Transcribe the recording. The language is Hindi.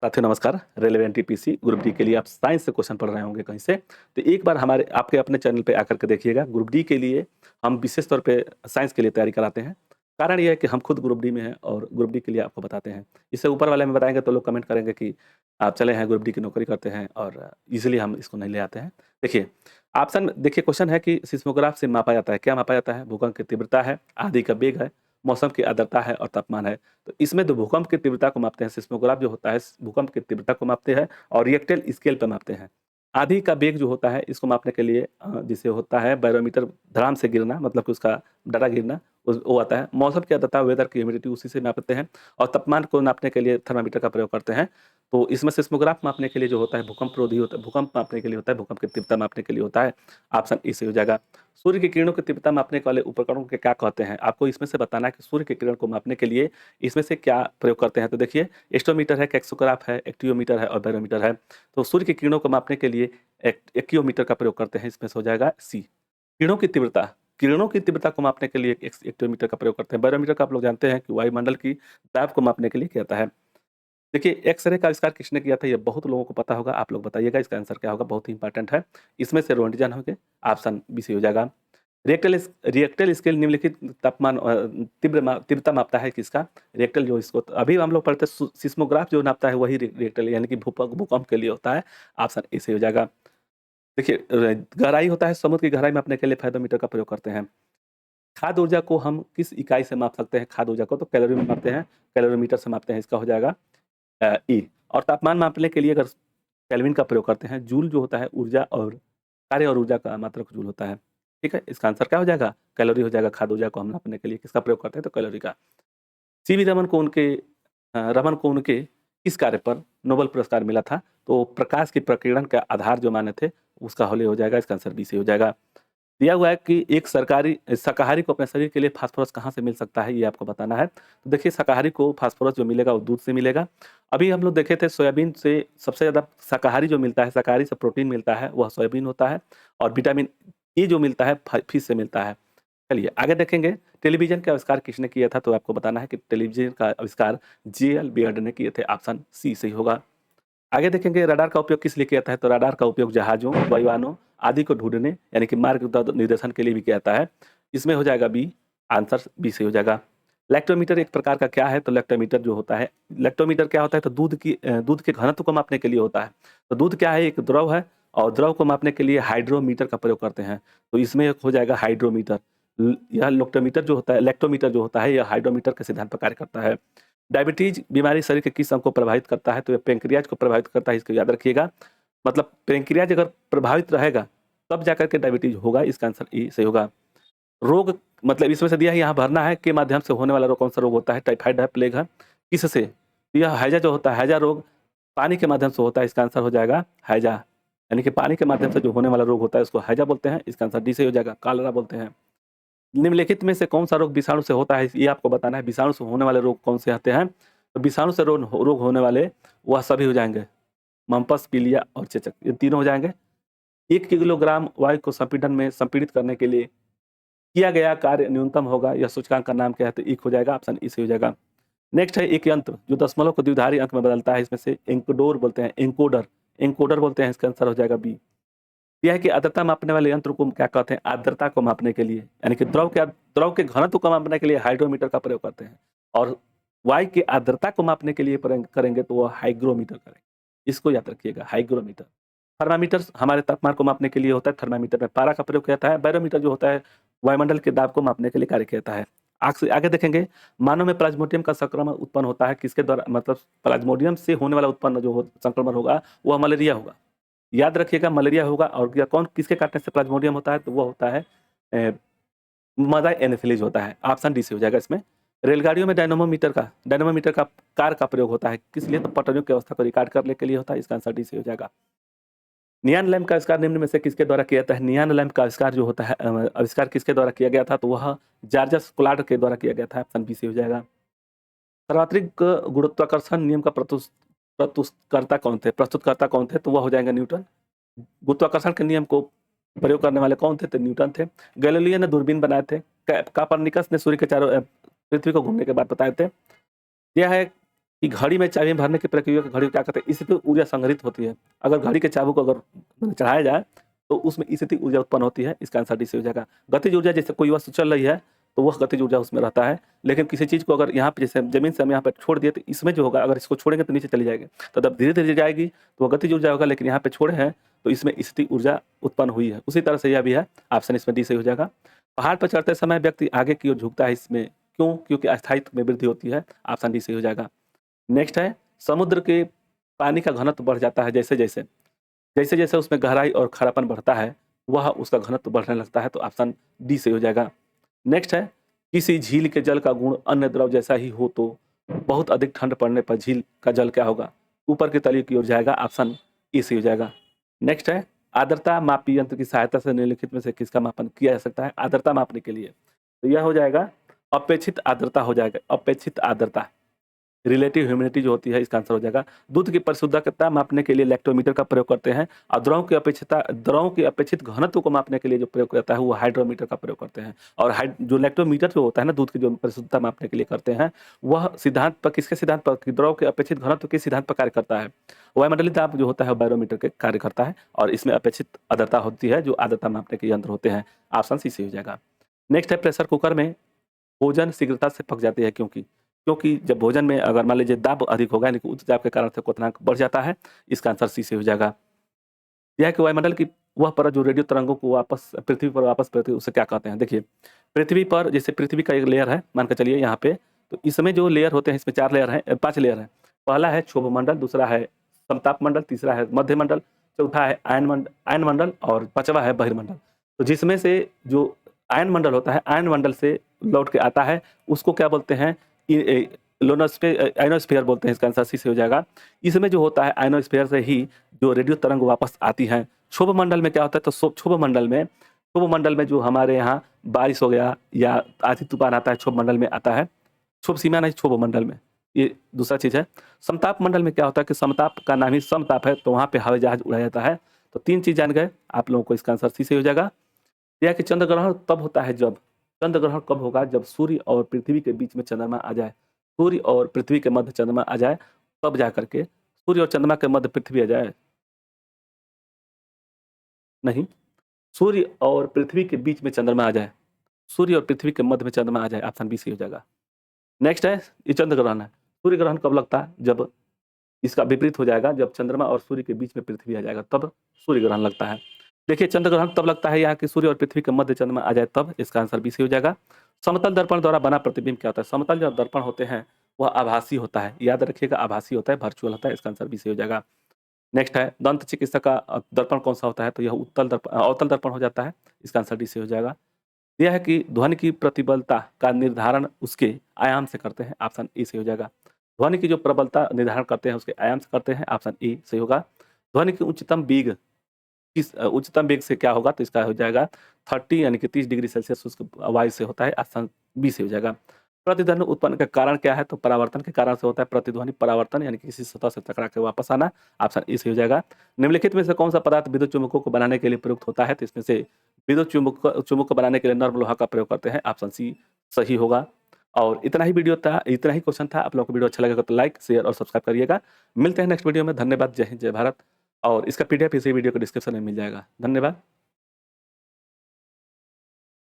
साथियों नमस्कार। रेलेवेंट टीपीसी ग्रुप डी के लिए आप साइंस से क्वेश्चन पढ़ रहे होंगे कहीं से, तो एक बार हमारे आपके अपने चैनल पे आकर के देखिएगा। ग्रुप डी के लिए हम विशेष तौर पे साइंस के लिए तैयारी कराते हैं। कारण ये है कि हम खुद ग्रुप डी में हैं और ग्रुप डी के लिए आपको बताते हैं। इससे ऊपर वाले में बताएँगे तो लोग कमेंट करेंगे कि आप चले हैं ग्रुप डी की नौकरी करते हैं और इज़िली हम इसको नहीं ले आते हैं। देखिए, ऑप्शन देखिए क्वेश्चन है कि सिस्मोग्राफ से मापा जाता है, क्या मापा जाता है? भूकंप की तीव्रता है, आंधी का वेग है, मौसम की आर्द्रता है और तापमान है। तो इसमें जो भूकंप की तीव्रता को मापते हैं, सिस्मोग्राफ जो होता है भूकंप की तीव्रता को मापते हैं और रिएक्टर स्केल पे मापते हैं। आंधी का वेग जो होता है इसको मापने के लिए जिसे होता है बैरोमीटर, धड़ाम से गिरना मतलब कि उसका डाटा गिरना वो आता है। मौसम की आर्द्रता, वेदर की ह्यूमिडिटी उसी से नापते हैं और तापमान को नापने के लिए थर्मामीटर का प्रयोग करते हैं। तो इसमें सिस्मोग्राफ मापने के लिए जो होता है भूकंपरोधी होता है, भूकंप मापने के लिए होता है, भूकंप की तीव्रता मापने के लिए होता है। ऑप्शन ए सही हो जाएगा। सूर्य की किरणों की तीव्रता मापने वाले उपकरणों को क्या कहते हैं? आपको इसमें से बताना है कि सूर्य की किरण को मापने के लिए इसमें से क्या प्रयोग करते हैं? तो देखिए, एस्ट्रोमीटर है, कैक्सोग्राफ है, एक्टियोमीटर है और बैरोमीटर है। तो सूर्य की किरणों को मापने के लिए एक्टियोमीटर का प्रयोग करते हैं, इसमें से हो जाएगा सी। किरणों की तीव्रता को मापने के लिए एक्टियोमीटर का प्रयोग करते हैं। बैरोमीटर का आप लोग जानते हैं कि वायुमंडल की दाब को मापने के लिए किया जाता है। देखिए, एक्स-रे का आविष्कार किसने किया था? ये बहुत लोगों को पता होगा, आप लोग बताइएगा इसका आंसर क्या होगा? बहुत ही इंपॉर्टेंट है। इसमें से रोंटगन होंगे, ऑप्शन बी सही हो जाएगा। रिएक्टर स्केल निम्नलिखित तापमान तीव्रता मापता है किसका? रिएक्टर जो इसको अभी हम लोग पढ़ते हैं सिस्मोग्राफ जो नापता है वही रिएक्टर यानी कि भूकंप के लिए होता है। ऑप्शन ए सही हो जाएगा। देखिए, गहराई होता है, समुद्र की गहराई मापने के लिए फाइडोमीटर का प्रयोग करते हैं। खाद्य ऊर्जा को हम किस इकाई से माप सकते हैं? खाद्य ऊर्जा को तो कैलोरी में मापते हैं, कैलोरीमीटर से मापते हैं, इसका हो जाएगा ई। और तापमान मापने के लिए अगर केल्विन का प्रयोग करते हैं। जूल जो होता है ऊर्जा और कार्य और ऊर्जा का मात्रक जूल होता है। ठीक है, इसका आंसर क्या हो जाएगा? कैलोरी हो जाएगा। खाद्य ऊर्जा को हम नापने के लिए किसका प्रयोग करते हैं? तो कैलोरी का। सीवी रमन को उनके किस कार्य पर नोबेल पुरस्कार मिला था? तो प्रकाश की प्रकीर्णन का आधार जो माने थे उसका हल हो जाएगा। इसका आंसर बी से हो जाएगा। दिया हुआ है कि एक सरकारी शाकाहारी को अपने शरीर के लिए फास्फोरस कहाँ से मिल सकता है, ये आपको बताना है। तो देखिए, शाकाहारी को फास्फोरस जो मिलेगा वो दूध से मिलेगा। अभी हम लोग देखे थे सोयाबीन से सबसे ज़्यादा शाकाहारी जो मिलता है, शाकाहारी से प्रोटीन मिलता है वह सोयाबीन होता है और विटामिन ए जो मिलता है फिश से मिलता है। चलिए आगे देखेंगे, टेलीविज़न का आविष्कार किसने किया था? तो आपको बताना है कि टेलीविज़न का आविष्कार जे.एल. बियर्ड ने किए थे। ऑप्शन सी सही होगा। आगे देखेंगे, रडार का उपयोग किस लिए किया जाता है? तो रडार का उपयोग जहाज़ों, वायुयानों आदि को ढूँढने यानी कि मार्ग निर्देशन के लिए भी किया जाता है। इसमें हो जाएगा बी, आंसर बी सही हो जाएगा। लैक्टोमीटर एक प्रकार का क्या है? तो लैक्टोमीटर जो होता है, लैक्टोमीटर क्या होता है? तो दूध के घनत्व को मापने के लिए होता है। तो दूध क्या है? एक द्रव है और द्रव को मापने के लिए हाइड्रोमीटर का प्रयोग करते हैं। तो इसमें हो जाएगा हाइड्रोमीटर। यह लैक्टोमीटर जो होता है यह हाइड्रोमीटर के सिद्धांत पर कार्य करता है। डायबिटीज बीमारी शरीर के किस अंग को प्रभावित करता है? तो ये पेंक्रियाज को प्रभावित करता है, इसको याद रखिएगा। मतलब पेंक्रियाज अगर प्रभावित रहेगा तब जाकर के डायबिटीज होगा। इसका आंसर ई सही होगा। रोग मतलब इसमें से दिया है, यहाँ भरना है के माध्यम से होने वाला रोग कौन सा रोग होता है? टाइफाइड है, प्लेग है, किससे? तो यह हैजा जो होता है, हैजा रोग पानी के माध्यम से होता है। इसका आंसर हो जाएगा हैजा, यानी कि पानी के माध्यम से जो होने वाला रोग होता है उसको हैजा बोलते हैं। इसका आंसर डी से हो जाएगा, कालरा बोलते हैं। निम्नलिखित में से कौन सा रोग विषाणु से होता है? ये आपको बताना है। विषाणु से होने वाले रोग कौन से आते हैं? तो विषाणु से रोग होने वाले वह सभी हो जाएंगे, मम्पस, पीलिया और चेचक, ये तीनों हो जाएंगे। 1 किलोग्राम वायु को संपीड़न में संपीड़ित करने के लिए किया गया कार्य न्यूनतम होगा। यह सूचकांक का नाम क्या है? तो एक हो जाएगा, ऑप्शन ई सही हो जाएगा। नेक्स्ट है एक यंत्र जो दशमलव को द्विधारी अंक में बदलता है। इसमें से एंकोडोर बोलते हैं, एंकोडर बोलते हैं। इसका आंसर हो जाएगा बी। यह है कि आर्द्रता मापने वाले यंत्र को क्या कहते हैं? आर्द्रता को मापने के लिए यानी कि द्रव के घनत्व को मापने के लिए हाइड्रोमीटर का प्रयोग करते हैं और वायु की आर्द्रता को मापने के लिए करेंगे तो वह हाइग्रोमीटर करेंगे। इसको याद रखिएगा, हाइग्रोमीटर। थर्मामीटर हमारे तापमान को मापने के लिए होता है। थर्मामीटर में पारा का प्रयोग किया जाता है। बैरोमीटर जो होता है वायुमंडल के दाब को मापने के लिए कार्य किया जाता है। आगे देखेंगे, मानव में प्लाज्मोडियम का संक्रमण उत्पन्न होता है किसके द्वारा? मतलब प्लाज्मोडियम से होने वाला उत्पन्न जो संक्रमण होगा वह मलेरिया होगा। याद रखिएगा, मलेरिया होगा। और कौन किसके काटने से प्लाज्मोडियम होता है? तो वो होता है मदाई एनोफिलीज होता है। ऑप्शन डी से हो जाएगा इसमें। रेलगाड़ियों में डायनोमोमीटर का कार का प्रयोग होता है किस लिए? तो पटरियों की अवस्था को रिकॉर्ड करने के लिए होता है। इसका आंसर डी से हो जाएगा। नियॉन लैंप का आविष्कार निम्न में से किसके द्वारा किया जाता है? नियॉन लैंप का आविष्कार जो होता है आविष्कार किसके द्वारा किया गया था? तो वह जॉर्जस कोलार्ड के द्वारा किया गया था। ऑप्शन बी से हो जाएगा। सर्वात्रिक गुरुत्वाकर्षण नियम का प्रस्तुतकर्ता कौन थे? तो वह हो जाएंगे न्यूटन। गुरुत्वाकर्षण के नियम को प्रयोग करने वाले कौन थे? तो न्यूटन थे। गैलीलियो ने दूरबीन बनाए थे। कापरनिकस ने सूर्य के चारों पृथ्वी को घूमने के बाद बताए थे। यह है कि घड़ी में चाबी भरने की प्रक्रिया को घड़ी को क्या कहते हैं, स्थितिज ऊर्जा संग्रहित होती है। अगर घड़ी के चाबू को अगर चढ़ाया जाए तो उसमें स्थितिज ऊर्जा उत्पन्न होती है, इसका आंसर डी से हो जाएगा। गतिज ऊर्जा, जैसे कोई वस्तु चल रही है तो वह गतिज ऊर्जा उसमें रहता है, लेकिन किसी चीज़ को अगर यहाँ पे जैसे ज़मीन से हम यहाँ पे छोड़ दिए तो इसमें जो होगा, अगर इसको छोड़ेंगे तो नीचे चली जाएगी, तो जब धीरे-धीरे जाएगी तो वो गतिज ऊर्जा होगा, लेकिन यहाँ पे छोड़े हैं तो इसमें स्थितिज ऊर्जा उत्पन्न हुई है। उसी तरह से यह भी है, ऑप्शन इसमें डी सही हो जाएगा। पहाड़ पर चढ़ते समय व्यक्ति आगे की ओर झुकता है, इसमें क्यों? क्योंकि अस्थायित्व में वृद्धि होती है, ऑप्शन डी सही हो जाएगा। नेक्स्ट है, समुद्र के पानी का घनत्व बढ़ जाता है जैसे-जैसे उसमें गहराई और खारापन बढ़ता है, वह उसका घनत्व बढ़ने लगता है, तो ऑप्शन डी सही हो जाएगा। नेक्स्ट है, किसी झील के जल का गुण अन्य द्रव जैसा ही हो तो बहुत अधिक ठंड पड़ने पर झील का जल क्या होगा? ऊपर की तली की ओर जाएगा, ऑप्शन ए सही हो जाएगा। नेक्स्ट है, आर्द्रता मापी यंत्र की सहायता से निम्नलिखित में से किसका मापन किया जा सकता है आर्द्रता मापने के लिए? तो यह हो जाएगा अपेक्षित आर्द्रता हो जाएगा, अपेक्षित आर्द्रता। रिलेटिव ह्यूमिडिटी जो होती है, इसका आंसर हो जाएगा। दूध की परिशुद्धता मापने के लिए लैक्टोमीटर का प्रयोग करते हैं, और द्रवों की अपेक्षित घनत्व को मापने के लिए जो प्रयोग करता है वो हाइड्रोमीटर का प्रयोग करते हैं। और जो लैक्टोमीटर जो होता है ना, दूध की जो परिशुद्धता मापने के लिए करते हैं, वह सिद्धांत पर, किसके सिद्धांत पर? कि द्रव के अपेक्षित घनत्व के सिद्धांत पर कार्य करता है। वायुमंडलीय दाब जो होता है बैरोमीटर के कार्य करता है, और इसमें अपेक्षित आर्द्रता होती है, जो आर्द्रता मापने के यंत्र होते हैं। ऑप्शन सी हो जाएगा। नेक्स्ट है, प्रेशर कुकर में भोजन शीघ्रता से पक जाती है क्योंकि जब भोजन में अगर मान लीजिए दाब अधिक होगा, यानी कि उच्च दाब के कारण से क्वथनांक बढ़ जाता है, इसका आंसर सी से हो जाएगा। यह है कि वायुमंडल की वह परत जो रेडियो तरंगों को वापस पृथ्वी पर वापस करती है, उसे क्या कहते हैं? देखिए, पृथ्वी पर, जैसे पृथ्वी का एक लेयर है, मान के चलिए यहाँ पे, तो इसमें जो लेयर होते हैं, इसमें 4 लेयर हैं, 5 लेयर हैं। पहला है क्षोभ मंडल, दूसरा है समताप मंडल, तीसरा है मध्य मंडल, चौथा है आयन मंडल, और 5वां है बहिर्मंडल। तो जिसमें से जो आयन मंडल होता है, आयन मंडल से लौट के आता है, उसको क्या बोलते हैं? आयनोस्फीयर बोलते हैं, इसका आंसर सी से हो जाएगा। इसमें जो होता है, आयनोस्फीयर से ही जो रेडियो तरंग वापस आती हैं। क्षोभ मंडल में क्या होता है? तो क्षोभ मंडल में जो हमारे यहाँ बारिश हो गया या आंधी तूफान आता है, क्षोभ मंडल में आता है। क्षोभ सीमा नहीं, क्षोभ मंडल में, ये दूसरा चीज़ है। समताप मंडल में क्या होता है कि समताप का नाम ही समताप है, तो वहाँ पे हवाई जहाज उड़ाया जाता है। तो 3 चीज़ जान गए आप लोगों को, इसका आंसर सी से हो जाएगा। यह कि चंद्र ग्रहण तब होता है जब, चंद्र ग्रहण कब होगा? जब सूर्य और पृथ्वी के बीच में चंद्रमा आ जाए, सूर्य और पृथ्वी के मध्य चंद्रमा आ जाए, तब जा करके। सूर्य और चंद्रमा के मध्य पृथ्वी आ जाए, नहीं, सूर्य और पृथ्वी के बीच में चंद्रमा आ जाए, सूर्य और पृथ्वी के मध्य में चंद्रमा आ जाए, ऑप्शन बी सही हो जाएगा। नेक्स्ट है, ये चंद्र ग्रहण है। सूर्य ग्रहण कब लगता है? जब इसका विपरीत हो जाएगा, जब चंद्रमा और सूर्य के बीच में पृथ्वी आ जाएगा, तब सूर्य ग्रहण लगता है। देखिए, चंद्र ग्रहण तब लगता है यहाँ कि सूर्य और पृथ्वी के मध्य चंद्रमा आ जाए, तब, इसका आंसर बी सही हो जाएगा। समतल दर्पण द्वारा बना प्रतिबिंब क्या होता है? समतल जो दर्पण होते हैं वह आभासी होता है, याद रखिएगा, आभासी होता है, वर्चुअल होता है, इसका आंसर बी सही हो जाएगा। नेक्स्ट है, दंत चिकित्सक का दर्पण कौन सा होता है? तो यह अवतल दर्पण हो जाता है, इसका आंसर डी सही हो जाएगा। यह है कि ध्वनि की प्रतिबलता का निर्धारण उसके आयाम से करते हैं, ऑप्शन ए सही हो जाएगा। ध्वनि की जो प्रबलता निर्धारण करते हैं उसके आयाम से करते हैं, ऑप्शन ए सही होगा। ध्वनि की उच्चतम वेग किस उच्चतम वेग से क्या होगा? तो इसका हो जाएगा 30 यानी कि 30 डिग्री सेल्सियस उसके वायु से होता है, ऑप्शन बी से हो जाएगा। प्रतिध्वनि उत्पन्न का कारण क्या है? तो परावर्तन के कारण से होता है प्रतिध्वनि, परावर्तन यानी कि किसी सतह से टकरा के वापस आना, ऑप्शन ए सही हो जाएगा। निम्नलिखित में से कौन सा पदार्थ विद्युत चुम्बकों को बनाने के लिए प्रयुक्त होता है? तो इसमें से विद्युत चुम्बक को बनाने के लिए नर्म लोहा का प्रयोग करते हैं, ऑप्शन सी सही होगा। और इतना ही वीडियो था, इतना ही क्वेश्चन था। आप लोगों को वीडियो अच्छा लगेगा तो लाइक, शेयर और सब्सक्राइब करिएगा। मिलते हैं नेक्स्ट वीडियो में। धन्यवाद, जय हिंद, जय भारत। और इसका पीडीएफ इसी वीडियो के डिस्क्रिप्शन में मिल जाएगा। धन्यवाद।